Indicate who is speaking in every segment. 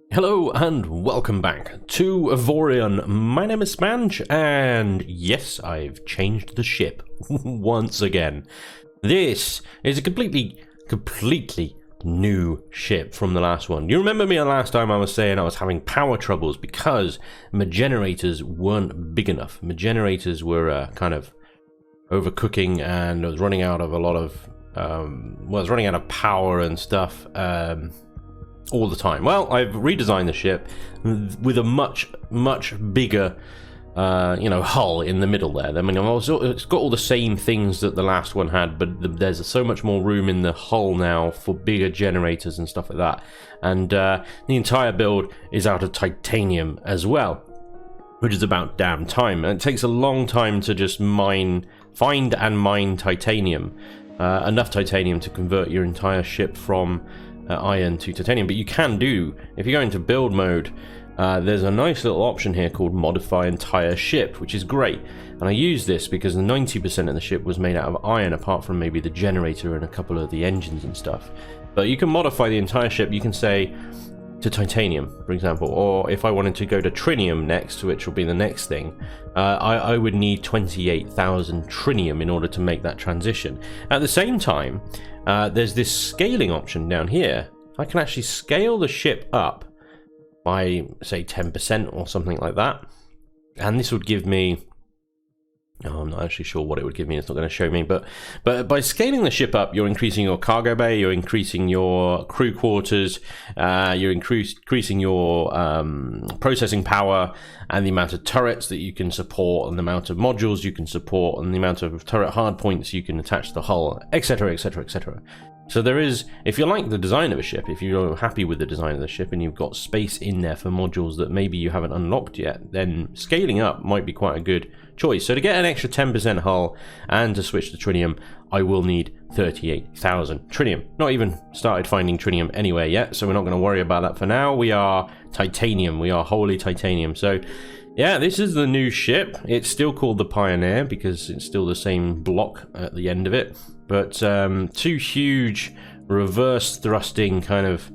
Speaker 1: Hello and welcome back to Avorion. My name is Spanj, and yes, I've changed the ship once again. This is a completely new ship from the last one. You remember me the last time I was saying I was having power troubles because my generators weren't big enough. My generators were kind of overcooking, and I was running out of a lot of I was running out of power and stuff all the time. Well, I've redesigned the ship with a much bigger hull in the middle there. I mean, it's got all the same things that the last one had, but there's so much more room in the hull now for bigger generators and stuff like that. And the entire build is out of titanium as well, which is about damn time. And it takes a long time to just find and mine titanium, enough titanium to convert your entire ship from iron to titanium. But you can do, if you go into build mode, there's a nice little option here called modify entire ship, which is great. And I use this because 90% of the ship was made out of iron, apart from maybe the generator and a couple of the engines and stuff. But you can modify the entire ship. You can say to titanium, for example, or if I wanted to go to trinium next, which will be the next thing, I would need 28,000 trinium in order to make that transition. At the same time, there's this scaling option down here. I can actually scale the ship up by, say, 10% or something like that, and this would give me, I'm not actually sure what it would give me, it's not going to show me, but by scaling the ship up, you're increasing your cargo bay, you're increasing your crew quarters, you're increasing your processing power, and the amount of turrets that you can support, and the amount of modules you can support, and the amount of turret hardpoints you can attach to the hull, etc, etc, etc. So there is, if you like the design of a ship, if you're happy with the design of the ship and you've got space in there for modules that maybe you haven't unlocked yet, then scaling up might be quite a good choice. So to get an extra 10% hull and to switch to trinium, I will need 38,000 trinium. Not even started finding trinium anywhere yet, so we're not going to worry about that for now. We are titanium, we are wholly titanium. So yeah, this is the new ship. It's still called the Pioneer because it's still the same block at the end of it. But two huge reverse thrusting kind of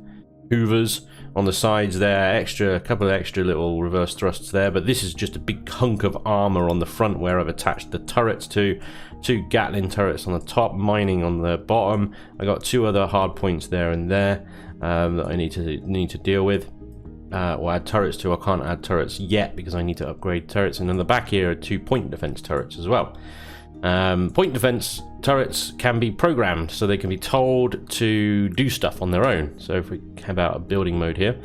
Speaker 1: hoovers on the sides there, a couple of extra little reverse thrusts there, but this is just a big hunk of armor on the front where I've attached the turrets to. Two Gatling turrets on the top, mining on the bottom. I got two other hard points there and there that I need to deal with. Or add turrets to. I can't add turrets yet because I need to upgrade turrets. And in the back here are two point defense turrets as well. Point defense turrets can be programmed, so they can be told to do stuff on their own. So if we have out a building mode here,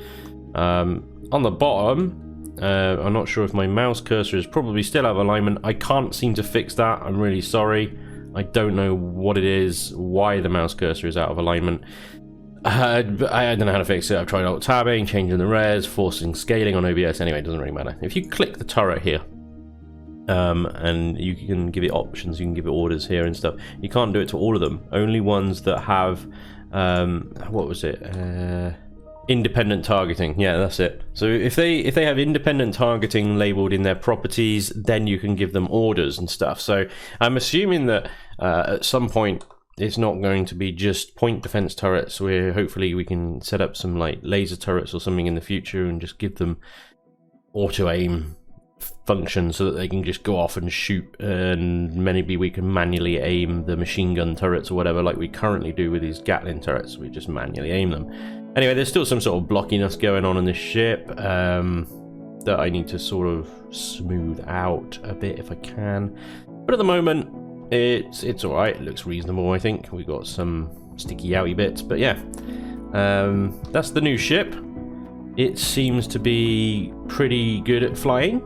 Speaker 1: on the bottom, I'm not sure if my mouse cursor is probably still out of alignment. I can't seem to fix that. I'm really sorry. I don't know what it is, why the mouse cursor is out of alignment. I don't know how to fix it. I've tried alt tabbing, changing the res, forcing scaling on OBS. Anyway, it doesn't really matter. If you click the turret here, and you can give it options, you can give it orders here and stuff. You can't do it to all of them. Only ones that have, what was it? Independent targeting. Yeah, that's it. So if they have independent targeting labeled in their properties, then you can give them orders and stuff. So I'm assuming that at some point it's not going to be just point defense turrets, where hopefully we can set up some like laser turrets or something in the future and just give them auto aim function so that they can just go off and shoot, and maybe we can manually aim the machine gun turrets or whatever, like we currently do with these Gatling turrets. We just manually aim them. Anyway, there's still some sort of blockiness going on in this ship that I need to sort of smooth out a bit if I can. But at the moment, it's all right. It looks reasonable. I think we got some sticky outy bits, but yeah, that's the new ship. It seems to be pretty good at flying.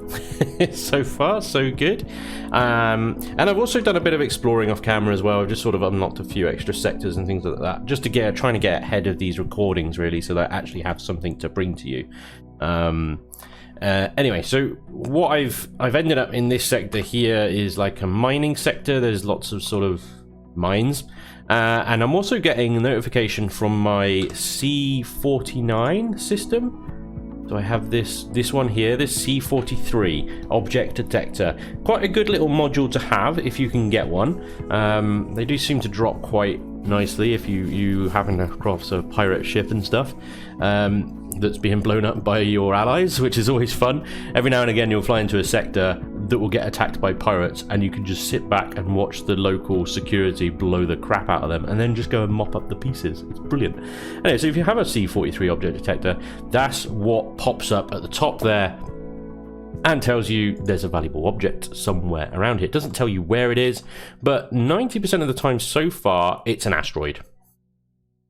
Speaker 1: So far, so good. And I've also done a bit of exploring off camera as well. I've just sort of unlocked a few extra sectors and things like that, just to trying to get ahead of these recordings, really, so that I actually have something to bring to you. Anyway, so what I've ended up in this sector here is like a mining sector. There's lots of sort of mines. And I'm also getting a notification from my C49 system. So I have this one here, this C43 Object Detector. Quite a good little module to have if you can get one. They do seem to drop quite nicely if you happen to cross a pirate ship and stuff. that's being blown up by your allies, which is always fun. Every now and again you'll fly into a sector that will get attacked by pirates, and you can just sit back and watch the local security blow the crap out of them, and then just go and mop up the pieces. It's brilliant. Anyway, so if you have a C43 Object Detector, that's what pops up at the top there and tells you there's a valuable object somewhere around here. It doesn't tell you where it is, but 90% of the time so far, it's an asteroid.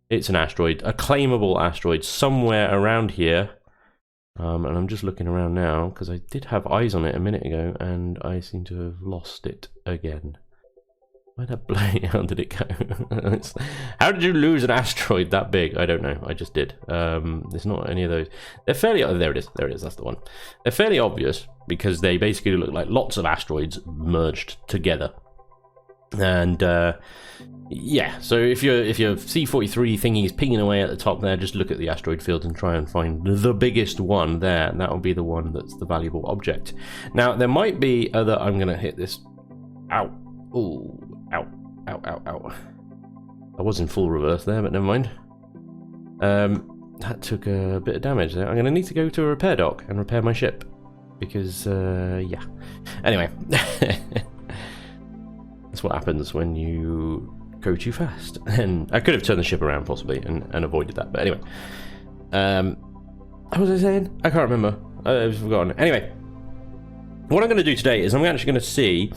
Speaker 1: It's an asteroid, a claimable asteroid somewhere around here. And I'm just looking around now, because I did have eyes on it a minute ago, and I seem to have lost it again. Where the bloody hell did it go? How did you lose an asteroid that big? I don't know. I just did. There's not any of those. They're fairly... Oh, there it is. There it is. That's the one. They're fairly obvious because they basically look like lots of asteroids merged together. And yeah, so if your C43 thingy is pinging away at the top there, just look at the asteroid field and try and find the biggest one there, and that will be the one that's the valuable object. Now, there might be other... I'm going to hit this... Ow. Ooh. Ow, ow, ow, ow. I was in full reverse there, but never mind. That took a bit of damage there. I'm going to need to go to a repair dock and repair my ship. Because, yeah. Anyway. That's what happens when you go too fast. And I could have turned the ship around, possibly, and avoided that. But anyway. What was I saying? I can't remember. I've forgotten. Anyway. What I'm going to do today is I'm actually going to see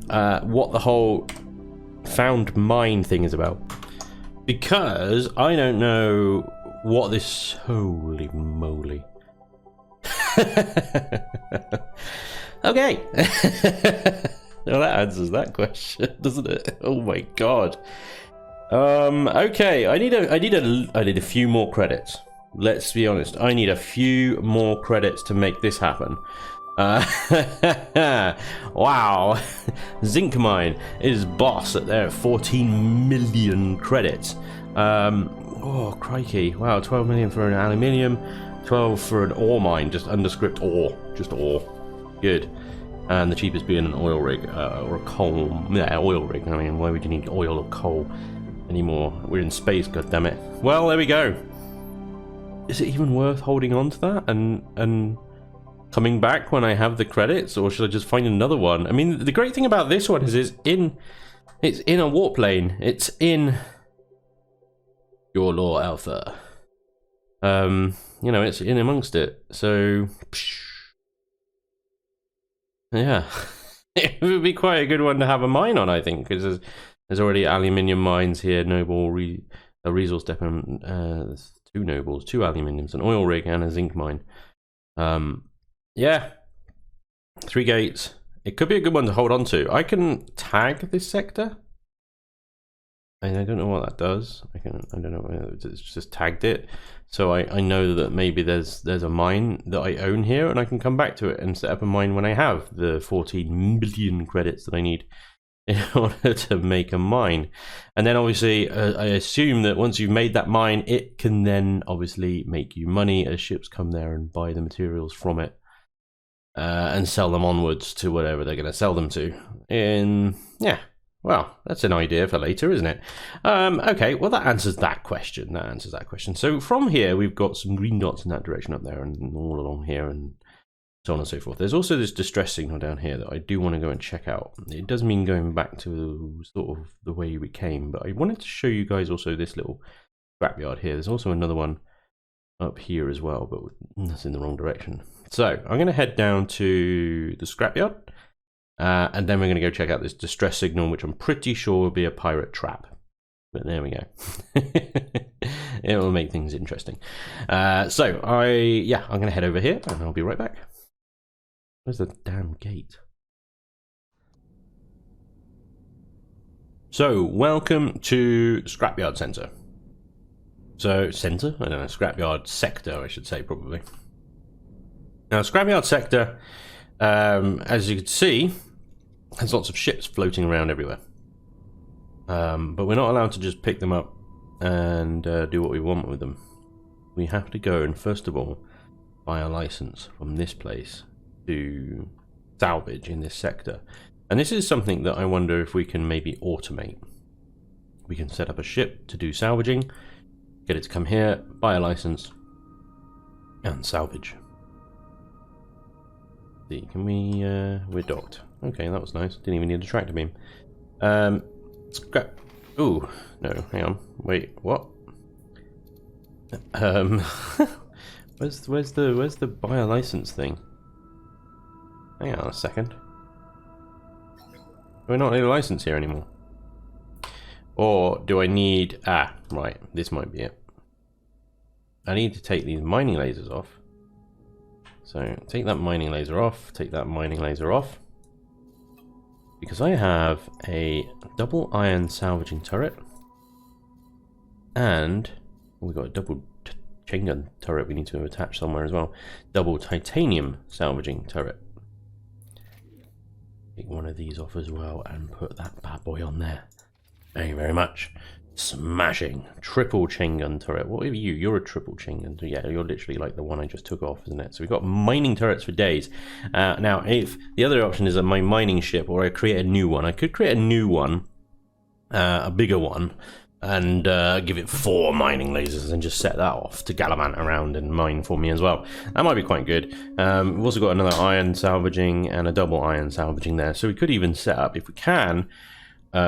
Speaker 1: what the whole found mine thing is about, because I don't know what this... Holy moly. Okay. Well, that answers that question, doesn't it? Oh my god. Okay, I need a few more credits. Let's be honest, I need a few more credits to make this happen. Wow. Zinc mine is boss at there at 14 million credits. Oh crikey. Wow, 12 million for an aluminium, 12 for an ore mine, just underscript ore, just ore. Good. And the cheapest being an oil rig, or a coal, yeah, oil rig. I mean, why would you need oil or coal anymore? We're in space, goddammit. Well, there we go. Is it even worth holding on to that and coming back when I have the credits, or should I just find another one? I mean, the great thing about this one is it's in a warp lane. It's in your law alpha. You know, it's in amongst it. So, yeah, it would be quite a good one to have a mine on, I think, because there's already aluminium mines here, noble a resource depot, 2 nobles, 2 aluminiums, an oil rig, and a zinc mine. Yeah, 3 gates. It could be a good one to hold on to. I can tag this sector. And I don't know what that does. I don't know. It's just tagged it, so I know that maybe there's a mine that I own here, and I can come back to it and set up a mine when I have the 14 million credits that I need in order to make a mine. And then obviously, I assume that once you've made that mine, it can then obviously make you money as ships come there and buy the materials from it. And sell them onwards to whatever they're going to sell them to. Yeah, well, that's an idea for later, isn't it? Okay, well, that answers that question. So from here, we've got some green dots in that direction up there and all along here and so on and so forth. There's also this distress signal down here that I do want to go and check out. It does mean going back to sort of the way we came, but I wanted to show you guys also this little scrapyard here. There's also another one up here as well, but that's in the wrong direction. So I'm going to head down to the scrapyard, and then we're going to go check out this distress signal, which I'm pretty sure will be a pirate trap. But there we go. It will make things interesting. So I'm going to head over here, and I'll be right back. Where's the damn gate? So welcome to Scrapyard Center. So center? I don't know. Scrapyard sector, I should say, probably. Now, Scrapyard sector, as you can see, has lots of ships floating around everywhere. But we're not allowed to just pick them up and do what we want with them. We have to go and, first of all, buy a license from this place to salvage in this sector. And this is something that I wonder if we can maybe automate. We can set up a ship to do salvaging, get it to come here, buy a license, And salvage. See, can we, we're docked. Okay, that was nice. Didn't even need a tractor beam. Scrap. Ooh, no, hang on. Wait, what? where's the buy a license thing? Hang on a second. Do I not need a license here anymore? Or do I need... Ah, right, this might be it. I need to take these mining lasers off. So, take that mining laser off, take that mining laser off. Because I have a double iron salvaging turret. And we've got a double chain gun turret we need to attach somewhere as well. Double titanium salvaging turret. Take one of these off as well and put that bad boy on there. Thank you very much. Smashing. Triple chain gun turret. What are you? You're a triple chain gun. Yeah, you're literally like the one I just took off, isn't it? So we've got mining turrets for days. Now, if the other option is that my mining ship, or I create a new one, I could create a new one, a bigger one, and give it 4 mining lasers and just set that off to gallivant around and mine for me as well. That might be quite good. We've also got another iron salvaging and a double iron salvaging there. So we could even set up, if we can,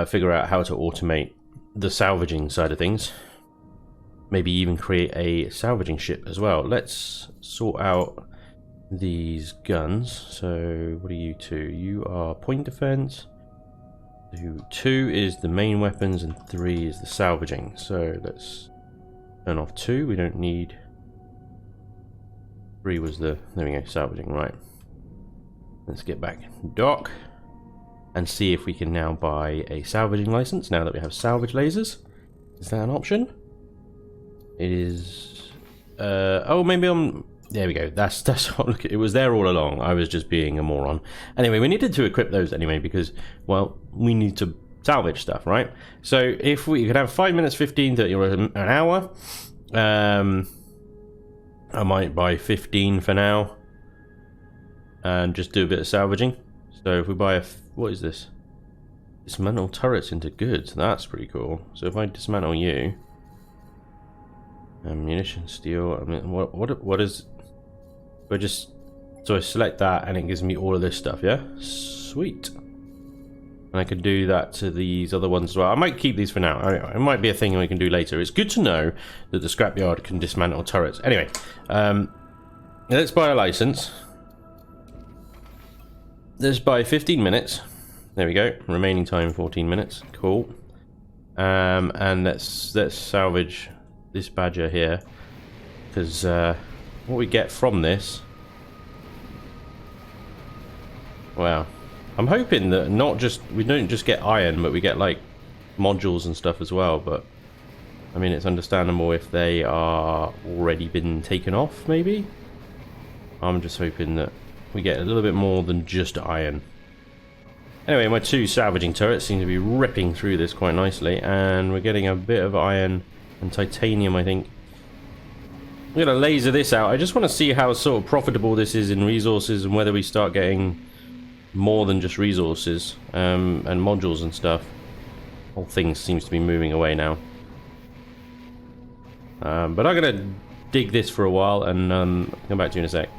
Speaker 1: figure out how to automate the salvaging side of things. Maybe even create a salvaging ship as well. Let's sort out these guns. So what are you two? You are point defense. 2 is the main weapons and 3 is the salvaging. So let's turn off 2. We don't need... 3 was the... There we go, salvaging, right. Let's get back dock and see if we can now buy a salvaging license now that we have salvage lasers. Is that an option? It is... oh, maybe I'm... There we go. That's look, it was there all along. I was just being a moron. Anyway, we needed to equip those anyway because, well, we need to salvage stuff, right? So if we could have 5 minutes, 15, 30, or an hour, I might buy 15 for now and just do a bit of salvaging. So if we buy a... What is this? Dismantle turrets into goods. That's pretty cool. So if I dismantle you... Ammunition, steel... I mean, what is... I just... So I select that and it gives me all of this stuff, yeah? Sweet. And I can do that to these other ones as well. I might keep these for now. It might be a thing we can do later. It's good to know that the scrapyard can dismantle turrets. Anyway, let's buy a license. Let's buy 15 minutes. There we go. Remaining time 14 minutes. Cool. And let's salvage this badger here, because what we get from this, wow, I'm hoping that we don't just get iron, but we get like modules and stuff as well. But I mean, it's understandable if they are already been taken off. Maybe I'm just hoping that we get a little bit more than just iron. Anyway, my 2 salvaging turrets seem to be ripping through this quite nicely, and we're getting a bit of iron and titanium, I think. I'm going to laser this out. I just want to see how sort of profitable this is in resources, and whether we start getting more than just resources and modules and stuff. Whole thing seems to be moving away now. But I'm going to dig this for a while and come back to you in a sec.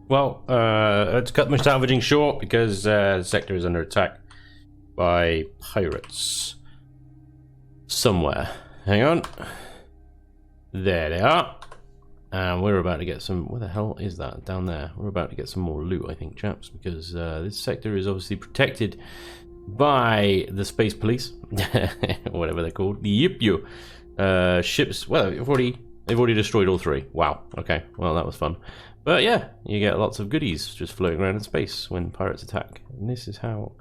Speaker 1: Well, let's cut my salvaging short because the sector is under attack by pirates. Somewhere. Hang on. There they are. And we're about to get some... Where the hell is that? Down there. We're about to get some more loot, I think, chaps, because this sector is obviously protected by the space police. Whatever they're called. The Yipyu. Ships... Well, they've already destroyed all 3. Wow. Okay. Well, that was fun. But yeah, you get lots of goodies just floating around in space when pirates attack. And this is how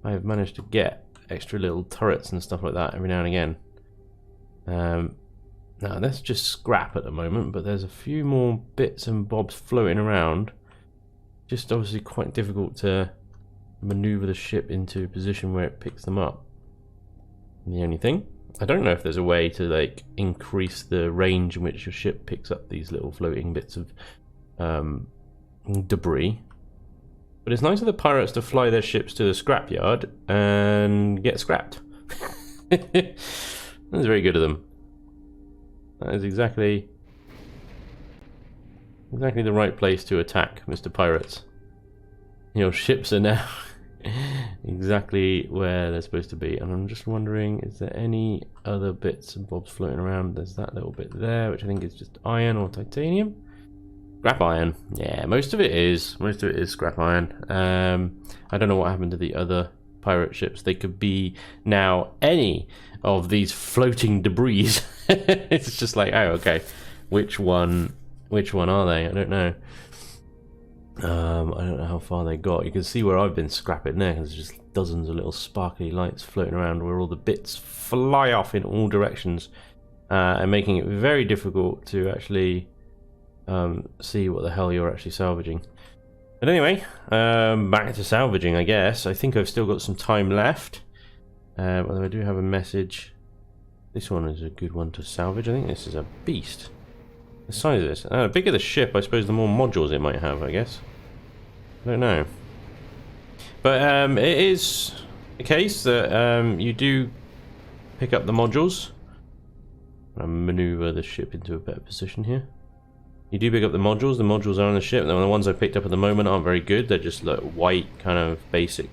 Speaker 1: I have managed to get extra little turrets and stuff like that every now and again. Now that's just scrap at the moment, but there's a few more bits and bobs floating around. Just obviously quite difficult to maneuver the ship into a position where it picks them up. And the only thing, I don't know if there's a way to like increase the range in which your ship picks up these little floating bits of debris. But it's nice of the pirates to fly their ships to the scrapyard and get scrapped. That's very good of them. That is exactly exactly the right place to attack, Mr. Pirates. Your ships are now exactly where they're supposed to be, and I'm just wondering, is there any other bits and bobs floating around? There's that little bit there, which I think is just iron or titanium. Scrap iron. Yeah, most of it is. Most of it is scrap iron. I don't know what happened to the other pirate ships. They could be now any of these floating debris. It's just like, oh, okay. Which one are they? I don't know. I don't know how far they got. You can see where I've been scrapping there. There's just dozens of little sparkly lights floating around where all the bits fly off in all directions, and making it very difficult to actually see what the hell you're actually salvaging. But anyway, back to salvaging, I guess. I think I've still got some time left. Although I do have a message. This one is a good one to salvage. I think this is a beast. The size of this. The bigger the ship, I suppose the more modules it might have, I guess. I don't know. But it is the case that you do pick up the modules. I'll maneuver the ship into a better position here. You do pick up the modules. The modules are on the ship. The ones I picked up at the moment aren't very good. They're just like white, kind of basic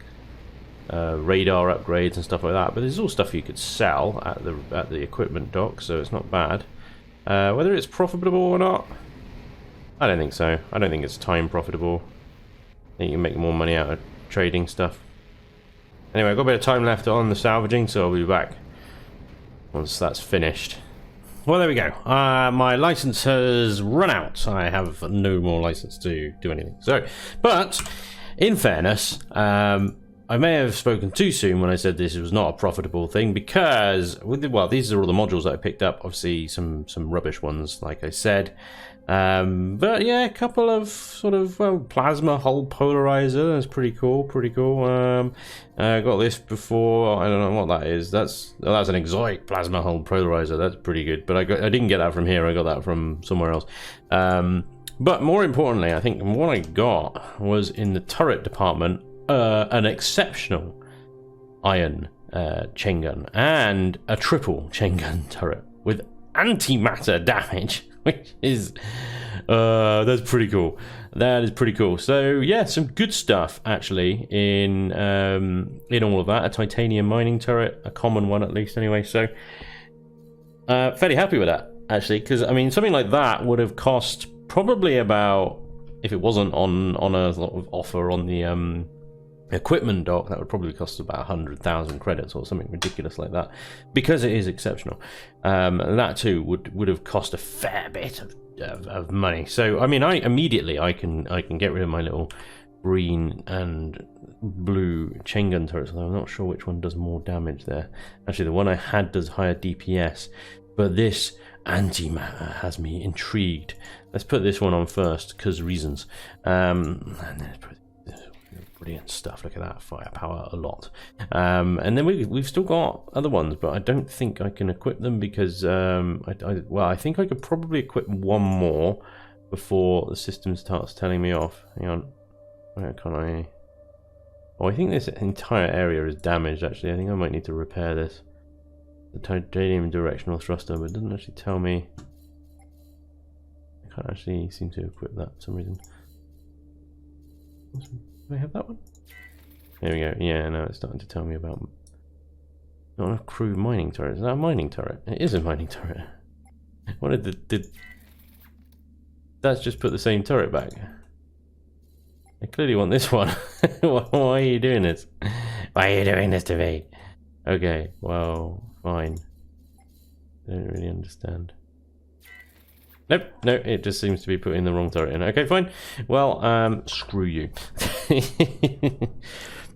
Speaker 1: radar upgrades and stuff like that. But there's all stuff you could sell at the equipment dock, so it's not bad. Whether it's profitable or not, I don't think so. I don't think it's time profitable. I think you can make more money out of trading stuff. Anyway, I've got a bit of time left on the salvaging, so I'll be back once that's finished. Well, there we go. My license has run out. I have no more license to do anything. So, but in fairness, I may have spoken too soon when I said this was not a profitable thing, because well, these are all the modules that I picked up. Obviously, some rubbish ones, like I said. But yeah, a couple of sort of plasma hull polarizer. That's pretty cool. Pretty cool. I got this before. I don't know what that is. That's an exotic plasma hull polarizer. That's pretty good. But I didn't get that from here. I got that from somewhere else. But more importantly, I think what I got was in the turret department. An exceptional iron chain gun and a triple chain gun turret with antimatter damage, which is that's pretty cool. That is pretty cool. So yeah, some good stuff actually in all of that. A titanium mining turret, a common one at least anyway. So fairly happy with that actually, because I mean something like that would have cost probably about, if it wasn't on a sort of offer on the equipment dock, that would probably cost about 100,000 credits or something ridiculous like that, because it is exceptional. That too would have cost a fair bit of money. So I mean, I can get rid of my little green and blue chain gun turrets, although I'm not sure which one does more damage there. Actually, the one I had does higher DPS, but this antimatter has me intrigued. Let's put this one on first because reasons. And then brilliant stuff. Look at that firepower, a lot. And then we've still got other ones, but I don't think I can equip them because I think I could probably equip one more before the system starts telling me off. Hang on, where can I? Oh, I think this entire area is damaged. Actually, I think I might need to repair this. The titanium directional thruster, but it doesn't actually tell me. I can't actually seem to equip that for some reason. Do I have that one? There we go. Yeah, now it's starting to tell me about not enough crew mining turret. Is that a mining turret? It is a mining turret. What did that's just put the same turret back? I clearly want this one. Why are you doing this? Why are you doing this to me? Okay, well, fine. I don't really understand. Nope, no, it just seems to be putting the wrong turret in. Okay, fine. Well, screw you. I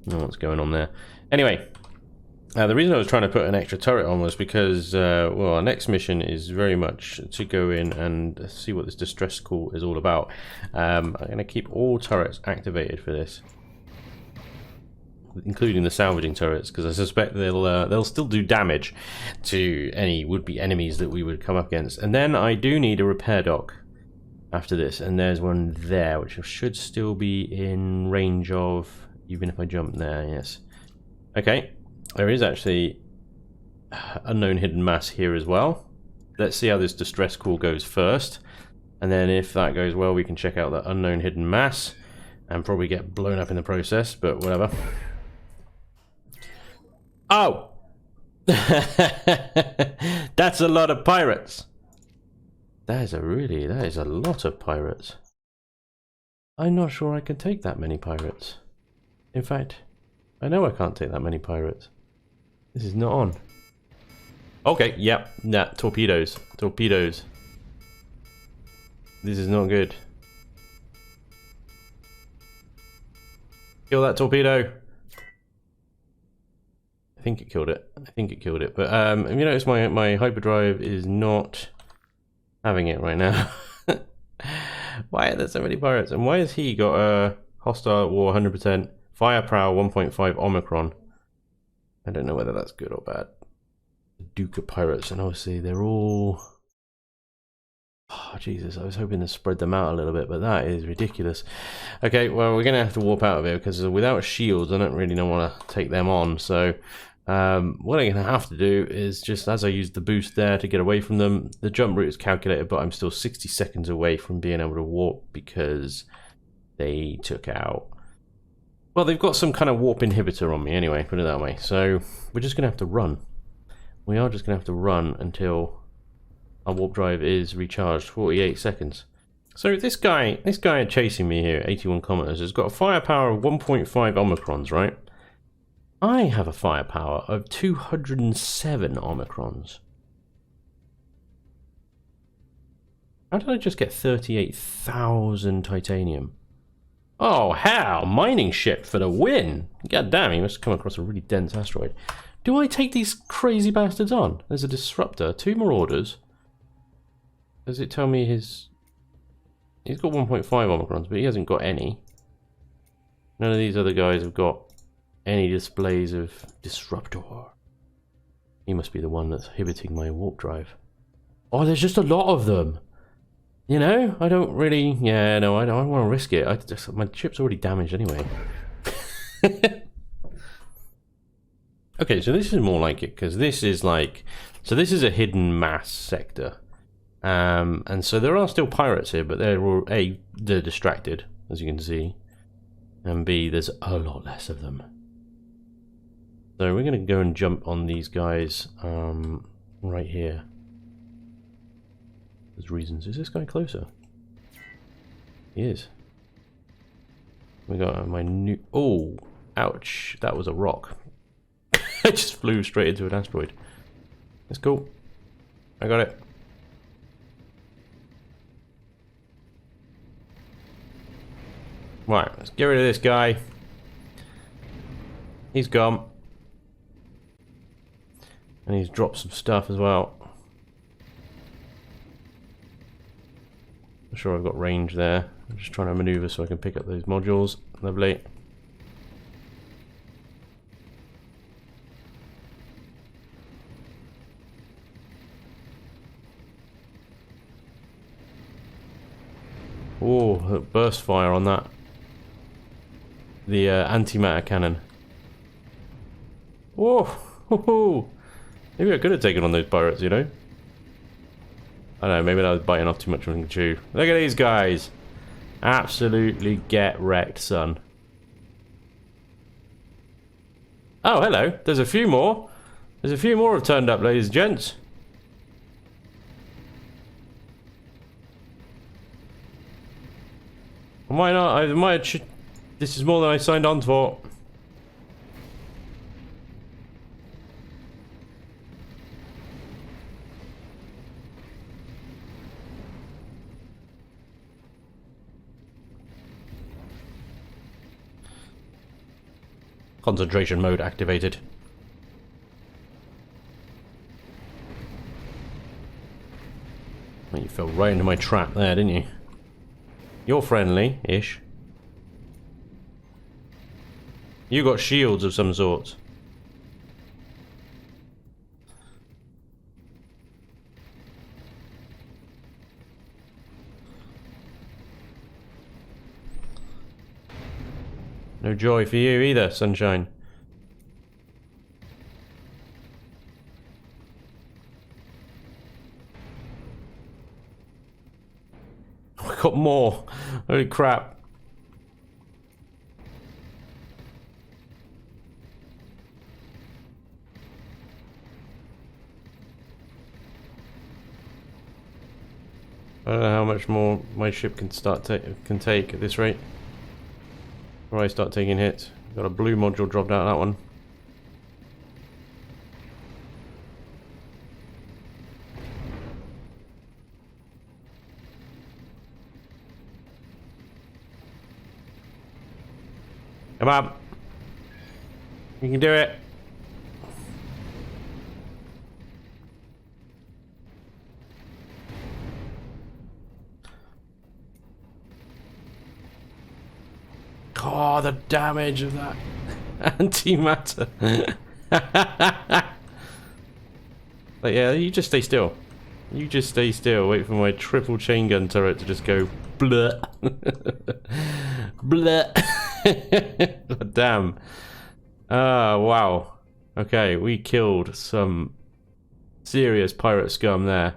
Speaker 1: don't know what's going on there. Anyway, the reason I was trying to put an extra turret on was because, well, our next mission is very much to go in and see what this distress call is all about. I'm going to keep all turrets activated for this, including the salvaging turrets, because I suspect they'll still do damage to any would-be enemies that we would come up against. And then I do need a repair dock after this, and there's one there which should still be in range of, even if I jump there. Yes, okay, there is actually unknown hidden mass here as well. Let's see how this distress call goes first. And then if that goes well, we can check out that unknown hidden mass and probably get blown up in the process, but whatever. Oh! That's a lot of pirates. That is a lot of pirates. I'm not sure I can take that many pirates. In fact, I know I can't take that many pirates. This is not on. Okay, yep, nah, torpedoes. Torpedoes. This is not good. Kill that torpedo. I think it killed it. I think it killed it. But have you noticed my hyperdrive is not having it right now? Why are there so many pirates? And why has he got a hostile war 100%, firepower 1.5 Omicron? I don't know whether that's good or bad. Duke of pirates, and obviously they're all... Oh, Jesus, I was hoping to spread them out a little bit, but that is ridiculous. Okay, well, we're going to have to warp out of here, because without shields, I don't really want to take them on. So, what I'm going to have to do is just, as I use the boost there to get away from them, the jump route is calculated, but I'm still 60 seconds away from being able to warp, because they took out... Well, they've got some kind of warp inhibitor on me anyway, put it that way. So, we're just going to have to run. We are just going to have to run until... our warp drive is recharged. 48 seconds. So this guy chasing me here, 81 kilometers, has got a firepower of 1.5 Omicrons, right? I have a firepower of 207 Omicrons. How did I just get 38,000 titanium? Oh, hell! Mining ship for the win! God damn, he must have come across a really dense asteroid. Do I take these crazy bastards on? There's a disruptor, 2 marauders. Does it tell me his... He's got 1.5 Omicrons, but he hasn't got any. None of these other guys have got any displays of disruptor. He must be the one that's inhibiting my warp drive. Oh, there's just a lot of them. You know, I don't really... Yeah, no, I don't want to risk it. My ship's already damaged anyway. Okay, so this is more like it, because this is like... So this is a hidden mass sector. And so there are still pirates here, but they're all, A, they're distracted, as you can see, and B, there's a lot less of them. So we're going to go and jump on these guys right here. There's reasons. Is this guy closer? He is. We got my new... Oh, ouch, that was a rock. I just flew straight into an asteroid. That's cool. I got it. Right, let's get rid of this guy. He's gone. And he's dropped some stuff as well. I'm sure I've got range there. I'm just trying to maneuver so I can pick up those modules. Lovely. Oh, burst fire on that. The antimatter cannon. Whoa! Maybe I could have taken on those pirates, you know? I don't know, maybe I was biting off too much from the chew. Look at these guys! Absolutely get wrecked, son. Oh, hello. There's a few more. There's a few more have turned up, ladies and gents. Why not? I might. This is more than I signed on for. Concentration mode activated. Well, you fell right into my trap there, didn't you? You're friendly-ish. You got shields of some sort. No joy for you either, sunshine. I got more. Holy crap. I don't know how much more my ship can take at this rate. Before I start taking hits. Got a blue module dropped out of that one. Come on. You can do it. Oh, the damage of that antimatter. But yeah, you just stay still. You just stay still. Wait for my triple chain gun turret to just go bleh. Bleh. God damn. Wow. Okay, we killed some serious pirate scum there.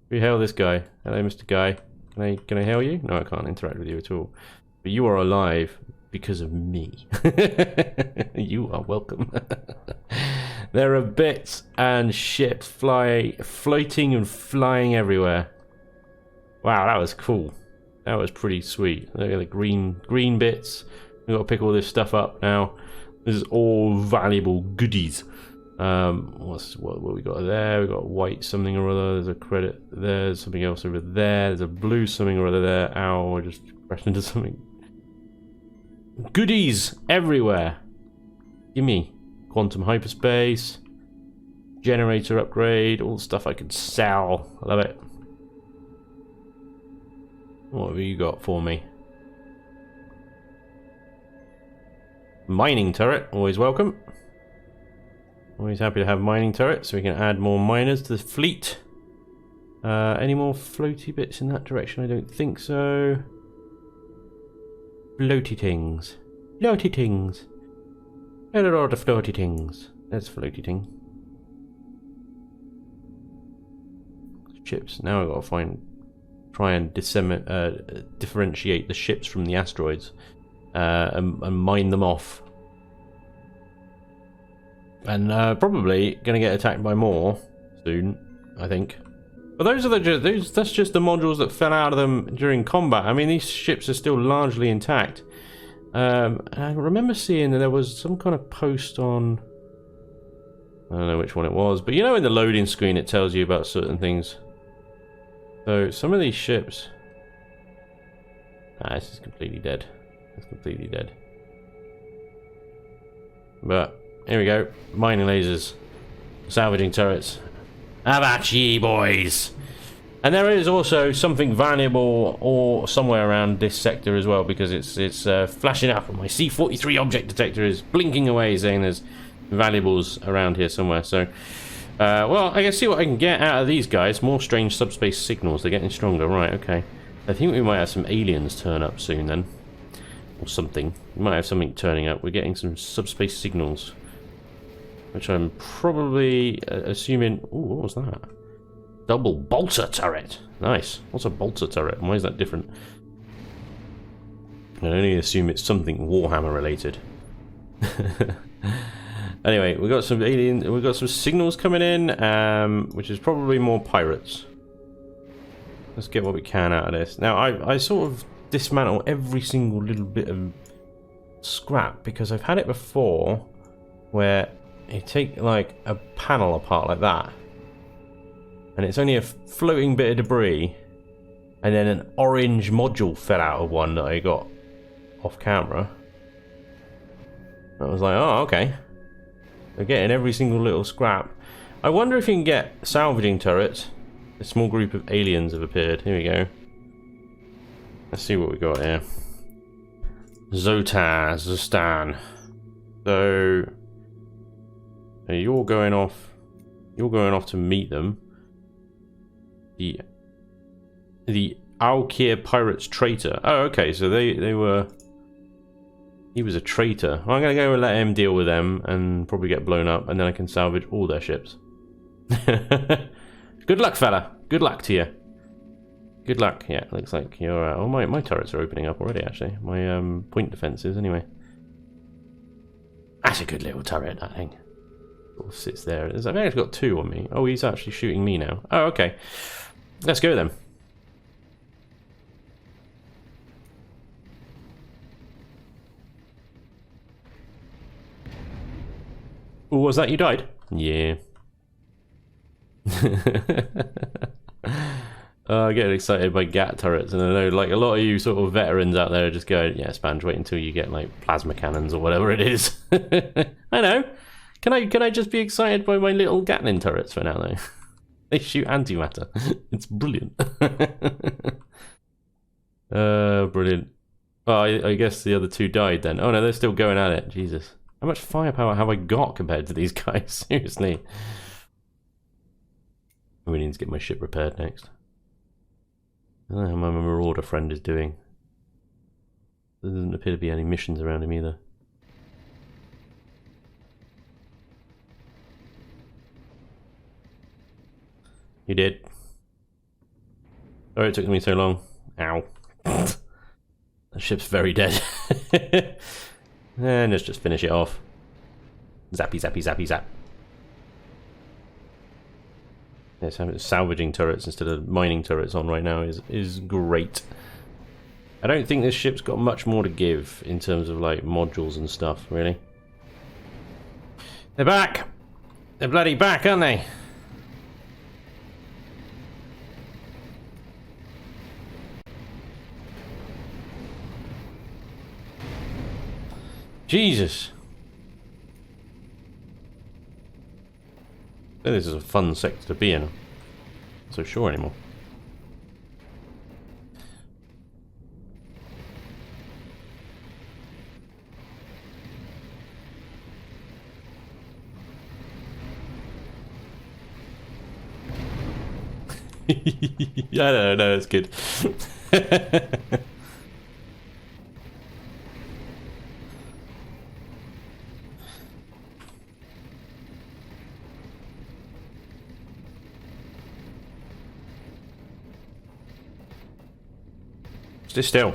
Speaker 1: We hail this guy. Hello, Mr. Guy. Can I hail you? No, I can't interact with you at all. But you are alive because of me. You are welcome. There are bits and ships floating and flying everywhere. Wow, that was cool. That was pretty sweet. Look at the green bits. We've got to pick all this stuff up now. This is all valuable goodies. What we got there? We got white something or other. There's a credit there. There's something else over there. There's a blue something or other there. Ow! I just crashed into something. Goodies everywhere. Gimme. Quantum hyperspace. Generator upgrade. All the stuff I can sell. I love it. What have you got for me? Mining turret. Always welcome. Always happy to have mining turrets so we can add more miners to the fleet. Any more floaty bits in that direction? I don't think so. Floaty things. Floaty things. Where are all the floaty things? There's floaty thing. Ships. Now I've got to try and differentiate the ships from the asteroids and mine them off. And probably going to get attacked by more soon, I think. But those are that's just the modules that fell out of them during combat. I mean, these ships are still largely intact. I remember seeing that there was some kind of post on... I don't know which one it was, but you know in the loading screen it tells you about certain things. So some of these ships... this is completely dead. It's completely dead. But, here we go. Mining lasers. Salvaging turrets. How about ye, boys? And there is also something valuable or somewhere around this sector as well, because it's flashing up. My C43 Object Detector is blinking away, saying there's valuables around here somewhere. So, well, I can see what I can get out of these guys. More strange subspace signals. They're getting stronger. Right, okay. I think we might have some aliens turn up soon then. Or something. We might have something turning up. We're getting some subspace signals. Which I'm probably assuming... Ooh, what was that? Double bolter turret. Nice. What's a bolter turret? Why is that different? I only assume it's something Warhammer related. Anyway, we got some aliens. We got some signals coming in, which is probably more pirates. Let's get what we can out of this. Now, I sort of dismantle every single little bit of scrap because I've had it before, where you take like a panel apart like that. And it's only a floating bit of debris, and then an orange module fell out of one that I got off camera. I was like, oh, okay. They're getting every single little scrap. I wonder if you can get salvaging turrets. A small group of aliens have appeared. Here we go. Let's see what we got here. Zostan. So you're going off. You're going off to meet them. The Alkir Pirates traitor. Oh, okay, so they were... He was a traitor. I'm going to go and let him deal with them and probably get blown up, and then I can salvage all their ships. Good luck, fella. Good luck to you. Good luck. Yeah, looks like you're... oh, my turrets are opening up already, actually. My point defenses, anyway. That's a good little turret, that thing. Sort of sits there. I've actually got 2 on me. Oh, he's actually shooting me now. Oh, okay. Let's go, then. Oh, was that you died? Yeah. I get excited by GAT turrets, and I know like a lot of you sort of veterans out there are just going, yeah, Spanj, wait until you get like plasma cannons or whatever it is. I know. Can I just be excited by my little Gatling turrets for now though? They shoot antimatter. It's brilliant. Brilliant. Oh, I guess the other 2 died then. Oh no, they're still going at it. Jesus. How much firepower have I got compared to these guys? Seriously. I really need to get my ship repaired next. I don't know how my marauder friend is doing. There doesn't appear to be any missions around him either. You did. Sorry it took me so long. Ow. The ship's very dead. And let's just finish it off. Zappy, zappy, zappy, zap. Yes, salvaging turrets instead of mining turrets on right now is great. I don't think this ship's got much more to give in terms of like modules and stuff, really. They're back! They're bloody back, aren't they? Jesus! This is a fun sector to be in. I'm not so sure anymore. Yeah, no, it's good. Stay still.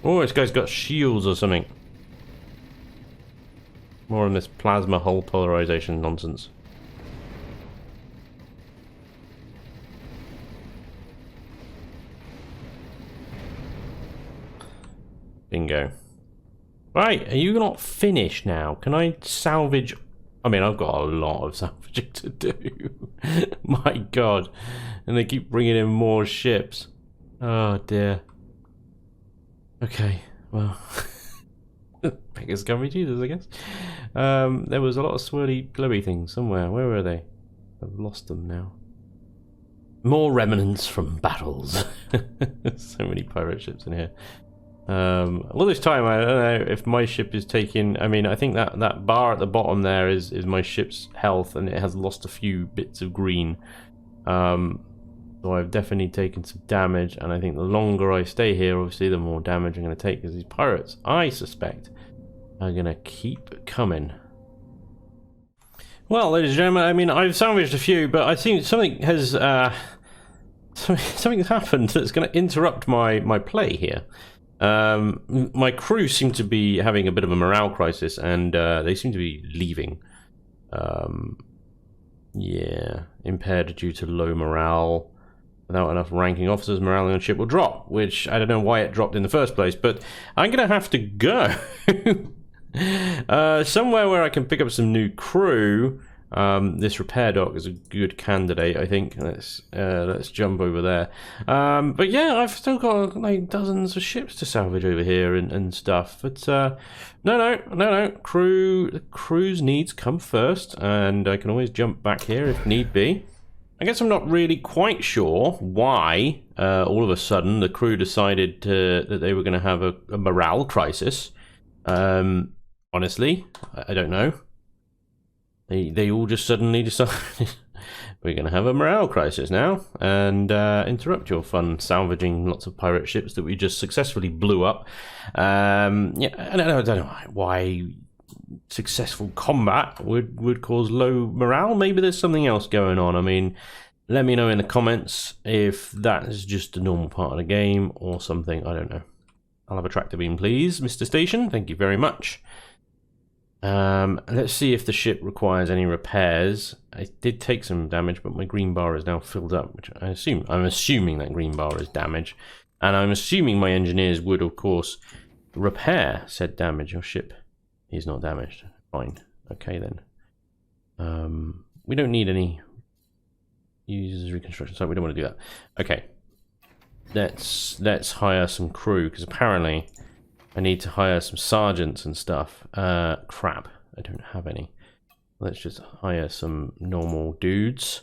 Speaker 1: Oh, this guy's got shields or something. More on this plasma hull polarization nonsense. Bingo. Right, are you not finished now? Can I salvage? I mean, I've got a lot of salvaging to do. My god. And they keep bringing in more ships. Oh dear. Okay, well. Beggars can't be choosers, I guess. There was a lot of swirly glowy things somewhere. Where were they? I've lost them now. More remnants from battles. So many pirate ships in here. All this time, I don't know if my ship is taking... I mean, I think that bar at the bottom there is my ship's health, and it has lost a few bits of green. So I've definitely taken some damage, and I think the longer I stay here, obviously, the more damage I'm going to take, because these pirates, I suspect, are going to keep coming. Well, ladies and gentlemen, I mean, I've salvaged a few, but I think something has... something's happened that's going to interrupt my play here. My crew seem to be having a bit of a morale crisis, and they seem to be leaving. Yeah, impaired due to low morale. Without enough ranking officers, morale on the ship will drop, which I don't know why it dropped in the first place, but I'm gonna have to go somewhere where I can pick up some new crew. This repair dock is a good candidate, I think. Let's jump over there. But yeah, I've still got like dozens of ships to salvage over here and stuff. But no. Crew's needs come first, and I can always jump back here if need be. I guess I'm not really quite sure why all of a sudden the crew decided that they were going to have a morale crisis. Honestly, I don't know. They all just suddenly decided we're going to have a morale crisis now and interrupt your fun salvaging lots of pirate ships that we just successfully blew up. Yeah, I don't know why successful combat would cause low morale. Maybe there's something else going on. I mean, let me know in the comments if that is just a normal part of the game or something. I don't know. I'll have a tractor beam, please, Mr. Station. Thank you very much. Let's see if the ship requires any repairs. It did take some damage, but my green bar is now filled up, which I'm assuming that green bar is damaged, and I'm assuming my engineers would, of course, repair said damage. Your ship is not damaged. Fine. Okay then. We don't need any users reconstruction site. We don't want to do that. Okay. Let's hire some crew, because apparently I need to hire some sergeants and stuff. Crap, I don't have any. Let's just hire some normal dudes.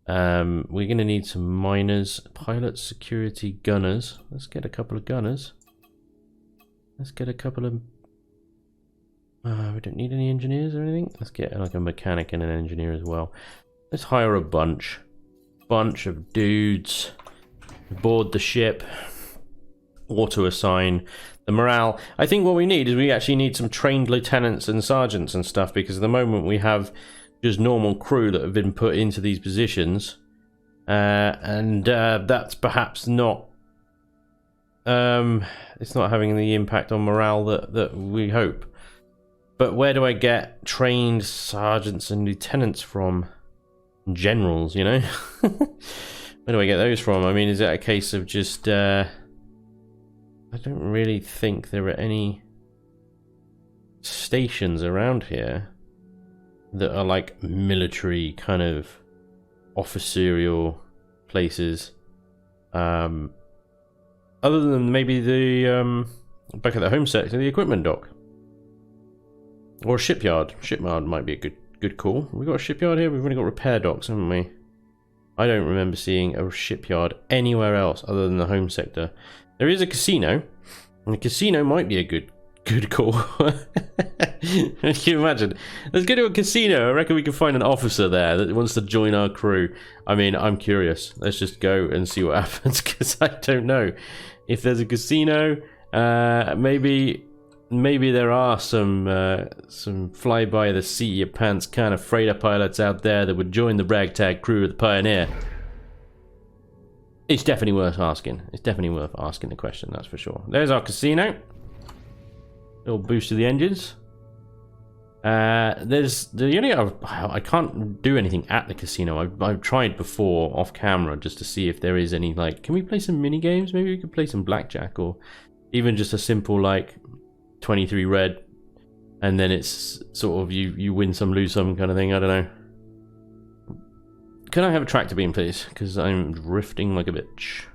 Speaker 1: We're going to need some miners, pilots, security, gunners. Let's get a couple of gunners. Let's get a couple of... we don't need any engineers or anything. Let's get like a mechanic and an engineer as well. Let's hire a bunch of dudes. Board the ship. Auto assign the morale. I think what we need is we actually need some trained lieutenants and sergeants and stuff, because at the moment we have just normal crew that have been put into these positions, and that's perhaps not it's not having the impact on morale that we hope. But where do I get trained sergeants and lieutenants from? Generals, you know? Where do I get those from? I mean, is that a case of just I don't really think there are any stations around here that are like military kind of officerial places, other than maybe the back at the home sector, the equipment dock, or a shipyard. Shipyard might be a good call. We've got a shipyard here. We've only got repair docks, haven't we? I don't remember seeing a shipyard anywhere else other than the home sector. There is a casino, and the casino might be a good call. Can you imagine? Let's go to a casino. I reckon we can find an officer there that wants to join our crew. I mean, I'm curious. Let's just go and see what happens, because I don't know. If there's a casino, maybe there are some fly by the seat of your pants kind of freighter pilots out there that would join the ragtag crew of the Pioneer. It's definitely worth asking. It's definitely worth asking the question, that's for sure. There's our casino. Little boost to the engines. There's the only I can't do anything at the casino. I've tried before off camera just to see if there is any, like, can we play some mini games? Maybe we could play some blackjack, or even just a simple like 23 red, and then it's sort of you win some, lose some kind of thing. I don't know. Can I have a tractor beam, please? Because I'm drifting like a bitch.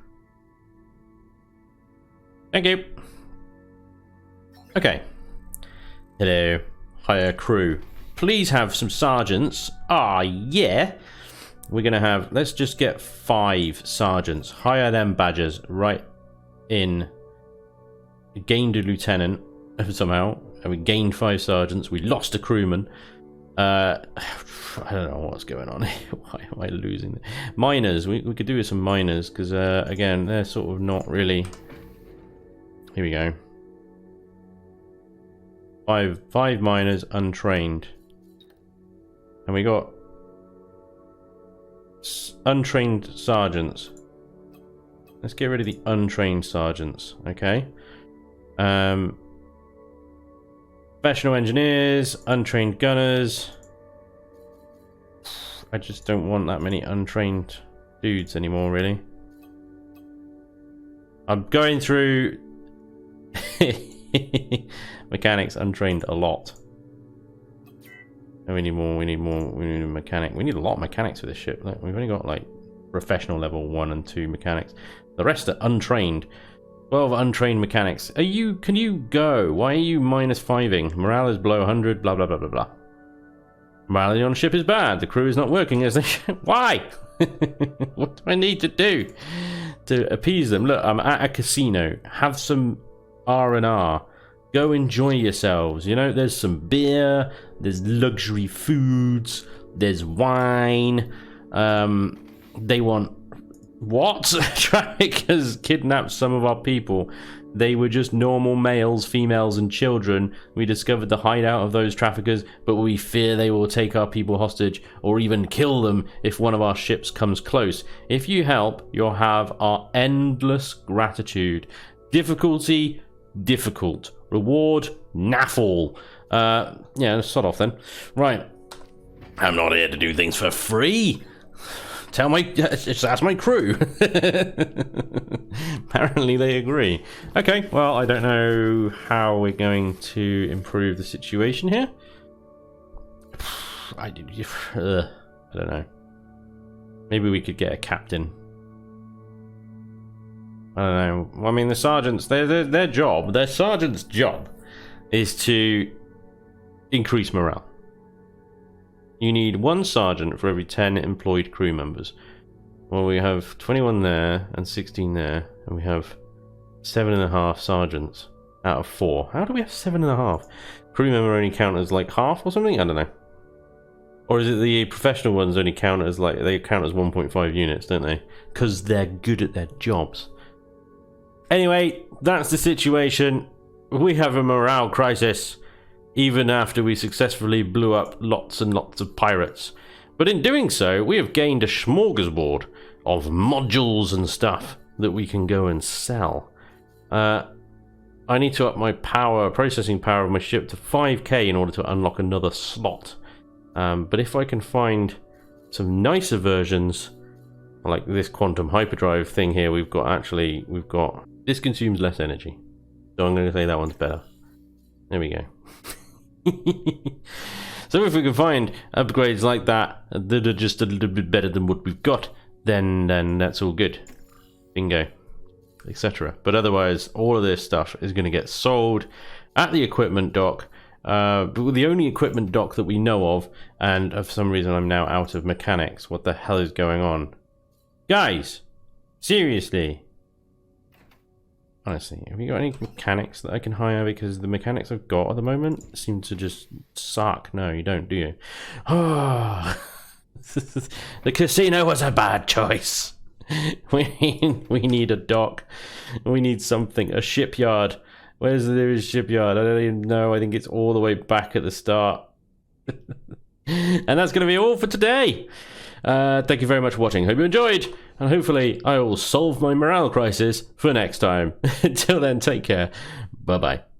Speaker 1: Thank you. Okay. Hello. Hire crew. Please have some sergeants. Ah, yeah. We're going to have... Let's just get 5 sergeants. Hire them badgers right in. We gained a lieutenant somehow. And we gained 5 sergeants. We lost a crewman. I don't know what's going on here. Why am I losing? Miners. We could do with some miners, because again, they're sort of not really... Here we go. 5 miners untrained, and we got untrained sergeants. Let's get rid of the untrained sergeants. Okay. Professional engineers, untrained gunners. I just don't want that many untrained dudes anymore, really. I'm going through mechanics untrained a lot. And we need more, we need a mechanic. We need a lot of mechanics for this ship. Like, we've only got like professional level 1 and 2 mechanics. The rest are untrained. 12 untrained mechanics. Can you go? Why are you -5ing? Morale is below 100, blah blah blah blah blah. Morale on ship is bad. The crew is not working as they should. Why? What do I need to do to appease them? Look, I'm at a casino. Have some R&R. Go enjoy yourselves. You know, there's some beer, there's luxury foods, there's wine. They want what? Traffickers kidnapped some of our people. They were just normal males, females, and children. We discovered the hideout of those traffickers, but we fear they will take our people hostage or even kill them if one of our ships comes close. If you help, you'll have our endless gratitude. Difficulty, difficult. Reward, naffle. Yeah, sod off then. Right. I'm not here to do things for free. Ask my crew. Apparently they agree. Okay, well, I don't know how we're going to improve the situation here. I don't know. Maybe we could get a captain. I don't know. I mean, the sergeants, their job, their sergeant's job is to increase morale. You need 1 sergeant for every 10 employed crew members. Well, we have 21 there and 16 there, and we have 7.5 sergeants out of 4. How do we have 7.5? Crew member only count as like half or something? I don't know. Or is it the professional ones only count as like, they count as 1.5 units, don't they? Because they're good at their jobs. Anyway, that's the situation. We have a morale crisis. Even after we successfully blew up lots and lots of pirates. But in doing so, we have gained a smorgasbord of modules and stuff that we can go and sell. I need to up my processing power of my ship to 5k in order to unlock another slot. But if I can find some nicer versions, like this quantum hyperdrive thing here, we've got this consumes less energy. So I'm going to say that one's better. There we go. So if we can find upgrades like that that are just a little bit better than what we've got, then that's all good. Bingo, etc. But otherwise, all of this stuff is going to get sold at the equipment dock. But the only equipment dock that we know of, and for some reason I'm now out of mechanics. What the hell is going on? Guys, seriously. Honestly, have you got any mechanics that I can hire? Because the mechanics I've got at the moment seem to just suck. No, you don't, do you? Oh, the casino was a bad choice. We need a dock. We need something. A shipyard. Where's the nearest shipyard? I don't even know. I think it's all the way back at the start. And that's going to be all for today. Thank you very much for watching. Hope you enjoyed, and hopefully I will solve my morale crisis for next time. Until then, take care. Bye bye.